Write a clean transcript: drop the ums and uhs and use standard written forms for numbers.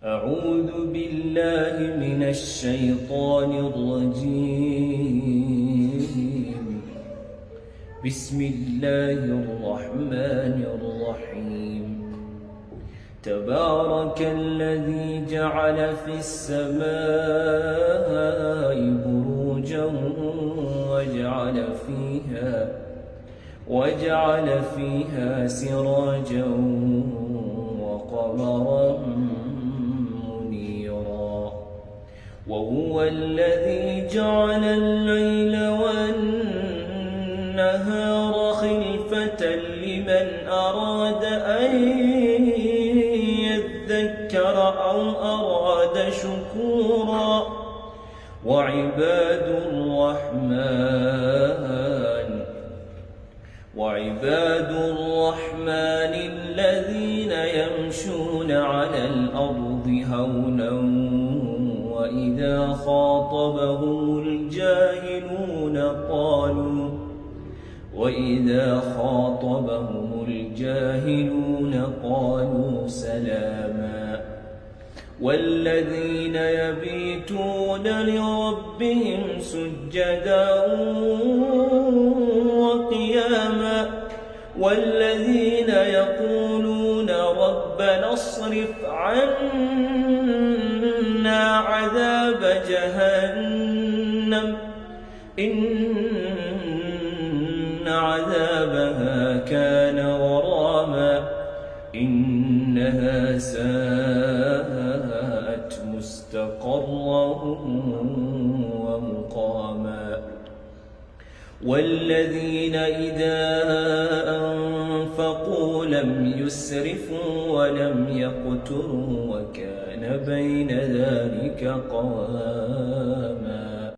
أعوذ بالله من الشيطان الرجيم. بسم الله الرحمن الرحيم. تبارك الذي جعل في السماء بروجا وجعل فيها سراجا وقمرا منيرا. وهو الذي جعل الليل والنهار خلفة لمن أراد أن يذكر أو أراد شكورا. وعباد الرحمن الذين يمشون على الأرض هونا وإذا خاطبهم الجاهلون قالوا سلاما. والذين يبيتون لربهم سجدا وقياما. والذين يقولون ربنا اصرف عنا عذاب جهنم إن عذابها كان غراما إنها ساءت مستقرا ومقاما. والذين إذا أنفقوا لم يسرفوا ولم يقتروا وكان بين ذلك قواما.